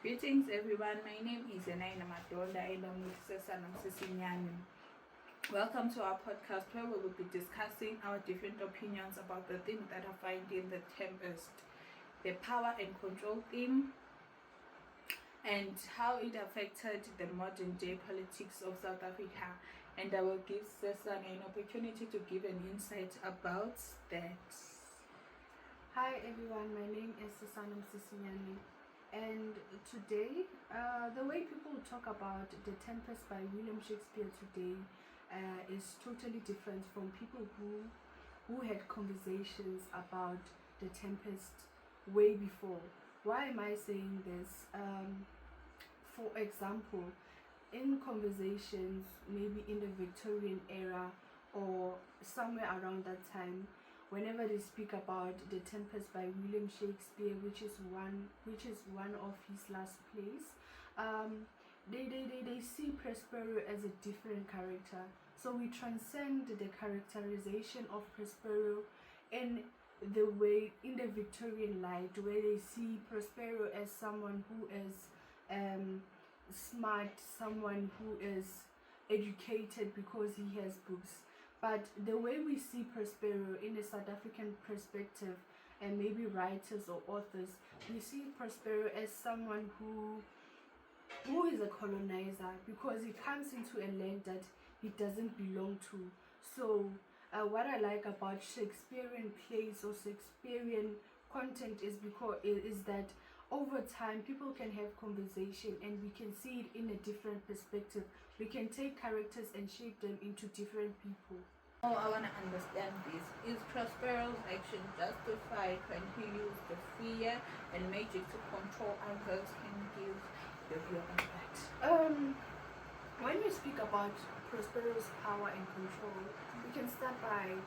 Greetings everyone, my name is Yena Madonda and I'm with Sesana Msisinyane. Welcome to our podcast where we will be discussing our different opinions about the theme that I find in the Tempest, the power and control theme, and how it affected the modern day politics of South Africa. And I will give Sesana an opportunity to give an insight about that. Hi everyone, my name is Sesana Msisinyane, and today the way people talk about The Tempest by William Shakespeare today is totally different from people who had conversations about The Tempest way before. Why am I saying this? For example, in conversations maybe in the Victorian era or somewhere around that time, whenever they speak about The Tempest by William Shakespeare, which is one of his last plays, they see Prospero as a different character. So we transcend the characterization of Prospero in the Victorian light, where they see Prospero as someone who is smart, someone who is educated because he has books. But the way we see Prospero in a South African perspective, and maybe writers or authors, we see Prospero as someone who is a colonizer, because he comes into a land that he doesn't belong to. So what I like about Shakespearean plays or Shakespearean content is that over time people can have conversation and we can see it in a different perspective. We can take characters and shape them into different people. Oh, I want to understand this. Is Prospero's action justified when he used the fear and magic to control others? Can you give your view on that? When we speak about Prospero's power and control, we can start by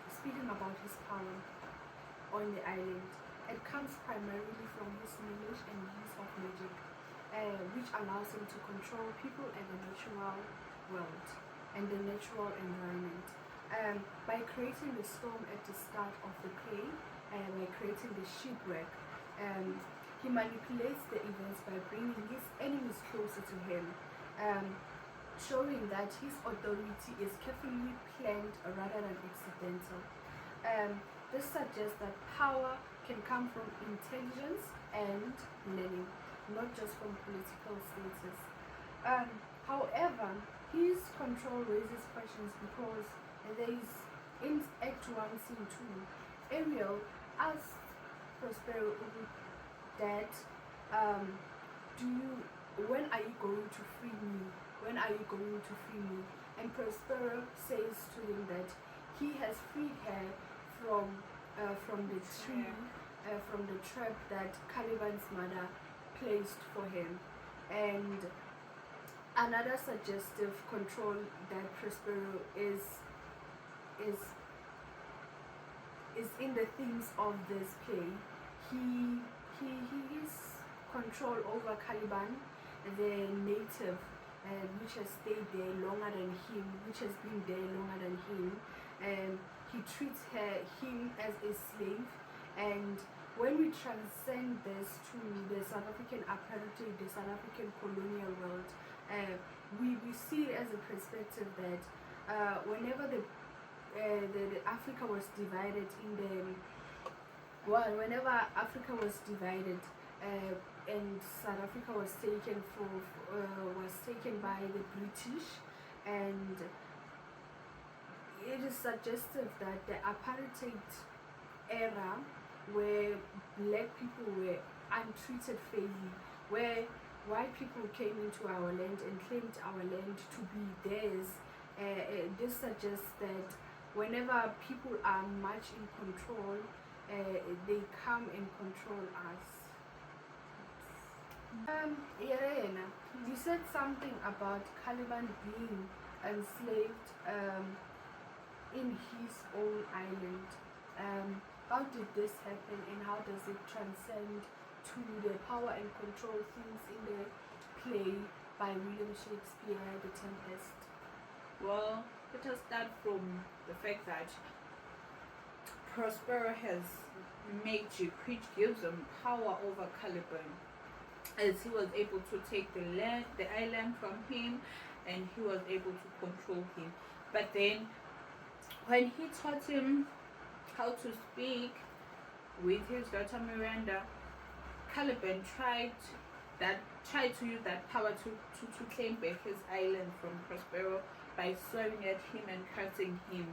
speaking about his power on the island. It comes primarily from his knowledge and use of magic, which allows him to control people and the natural world and the natural environment. By creating the storm at the start of the play, by creating the shipwreck, he manipulates the events by bringing his enemies closer to him, showing that his authority is carefully planned rather than accidental. This suggests that power can come from intelligence and learning, not just from political status. However, his control raises questions because there is in Act 1, Scene 2, Ariel asks Prospero that when are you going to free me? When are you going to free me? And Prospero says to him that he has freed her from the tree, from the trap that Caliban's mother placed for him. And another suggestive control that Prospero is in the themes of this play. His control over Caliban, the native, which has stayed there longer than him, which has been there longer than him, and he treats him as a slave. And when we transcend this to the South African apartheid, the South African colonial world, we see it as a perspective that whenever the Africa was divided whenever Africa was divided and South Africa was taken by the British, and it is suggestive that the apartheid era, where black people were untreated fairly, where white people came into our land and claimed our land to be theirs, this suggests that whenever people are much in control, they come and control us. Yena, you said something about Caliban being enslaved in his own island. How did this happen, and how does it transcend to the power and control themes in the play by William Shakespeare, The Tempest? Well, let us start from the fact that Prospero has magic which gives him power over Caliban. as he was able to take the island from him, and he was able to control him. But then when he taught him how to speak with his daughter Miranda, Caliban tried to use that power to claim back his island from Prospero by swearing at him and cursing him.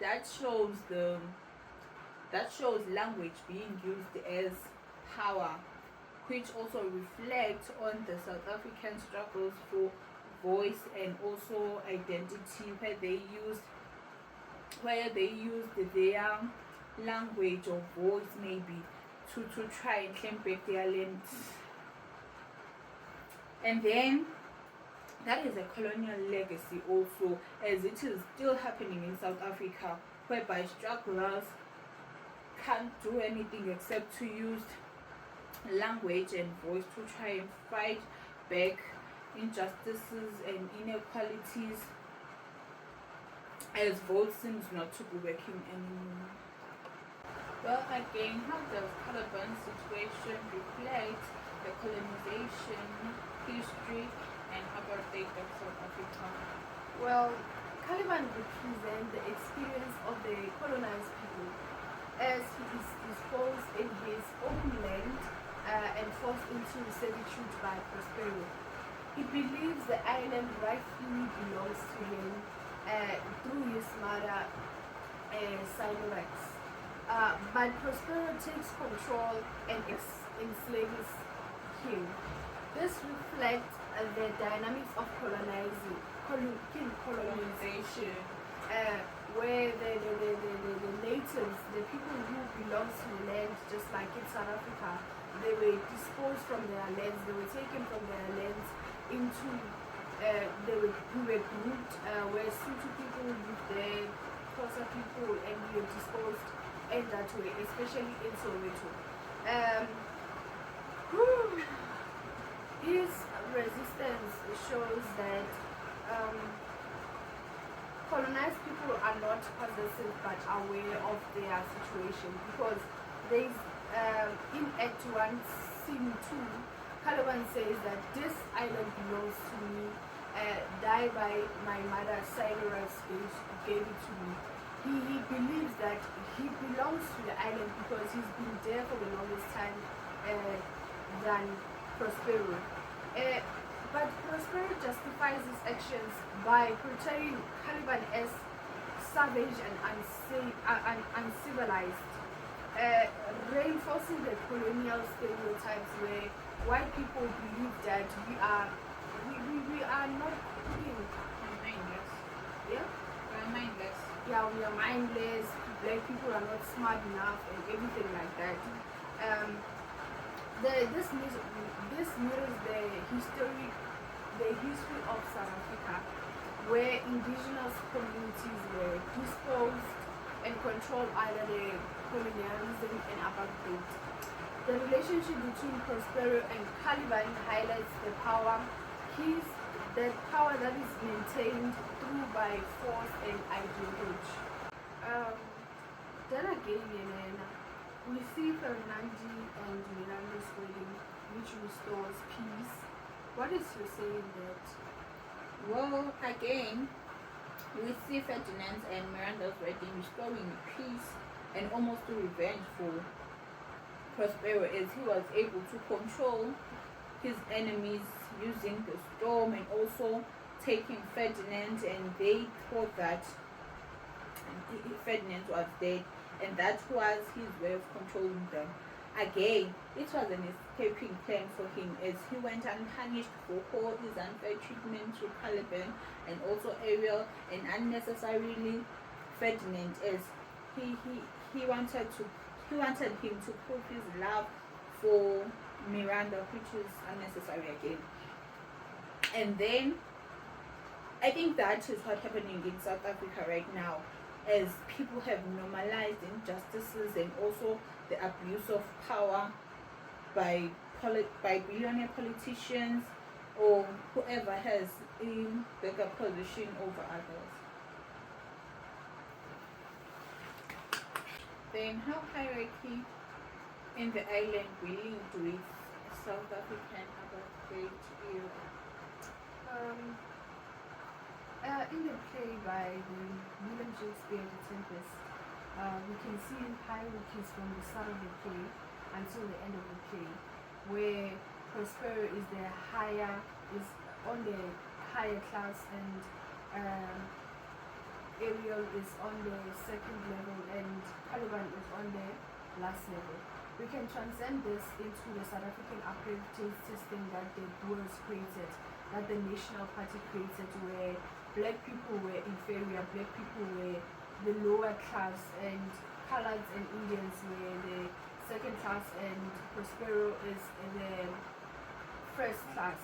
That shows language being used as power, which also reflects on the South African struggles for voice and also identity, where they used their language or voice maybe to try and claim back their land. And then that is a colonial legacy also, as it is still happening in South Africa, whereby strugglers can't do anything except to use language and voice to try and fight back injustices and inequalities, as vote seems not to be working anymore. Well, again, how does Caliban's situation reflect the colonization, history, and apartheid of South Africa? Well, Caliban represents the experience of the colonized people as he is disposed in his own land and forced into servitude by Prospero. He believes the island rightfully belongs to him through his mother, Cyrus. But Prospero takes control and enslaves him. This reflects the dynamics of colonization, where the natives, the people who belong to the land, just like in South Africa, they were disposed from their lands, they were taken from their lands into, we were grouped, where Sutu people lived there, Xhosa people, and we were disposed in that way, especially in Soweto. His resistance shows that colonized people are not possessive but aware of their situation, because there is in Act 1, Scene 2, Caliban says that this island belongs to me, die by my mother Cyrus gave it to me. He believes that he belongs to the island because he's been there for the longest time than Prospero. But Prospero justifies his actions by portraying Caliban as savage and uncivilized, reinforcing the colonial stereotypes where white people believe that we are not cooking. Mindless. Yeah? We are mindless. Yeah, we are mindless, black people are not smart enough, and everything like that. This mirrors the history of South Africa, where indigenous communities were disposed and controlled under the colonialism and apartheid. The relationship between Prospero and Caliban highlights the power that is maintained through by force and ideology. Then again, Yena, we see Fernandi and Miranda's wedding, which restores peace. What is your say in that? Well, again, we see Ferdinand and Miranda's wedding restoring peace and almost to revenge for Prospero, as he was able to control his enemies using the storm and also taking Ferdinand, and they thought that Ferdinand was dead, and that was his way of controlling them. Again, it was an escaping plan for him, as he went unpunished for all his unfair treatment to Caliban and also Ariel, and unnecessarily Ferdinand, as he wanted him to prove his love for Miranda, which is unnecessary again. And then I think that is what's happening in South Africa right now, as people have normalized injustices and also the abuse of power by billionaire politicians or whoever has a bigger position over others. Then how hierarchy in the island will linked with South play to you? In the play by William Shakespeare, The Tempest, we can see hierarchies from the start of the play until the end of the play, where Prospero is on the higher class, and Ariel is on the second level, and Caliban is on the last level. We can transcend this into the South African apartheid system that the Boers created, that the National Party created, where black people were inferior, black people were the lower class, and coloreds and Indians were the second class, and Prospero is the first class.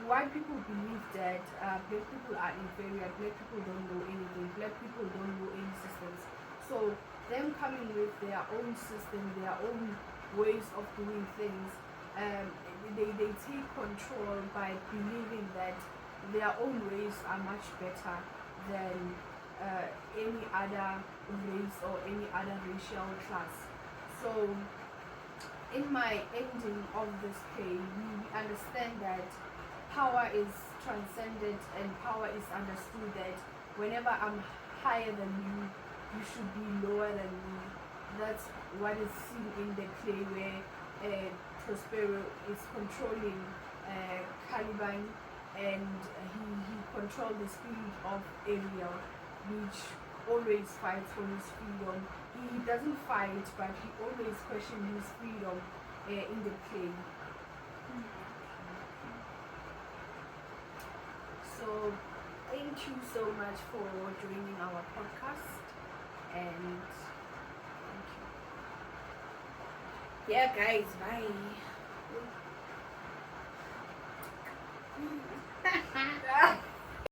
White people believe that black people are inferior, black people don't know anything, black people don't know any systems. So them coming with their own system, their own ways of doing things, they take control by believing that their own ways are much better than any other race or any other racial class. So in my ending of this play, we understand that power is transcendent and power is understood, that whenever I'm higher than you, you should be lower than me. That's what is seen in the play, where Prospero is controlling Caliban, and he controls the spirit of Ariel, which always fights for his freedom. He doesn't fight, but he always questions his freedom in the play. So thank you so much for joining our podcast, and thank you. Yeah, guys, bye.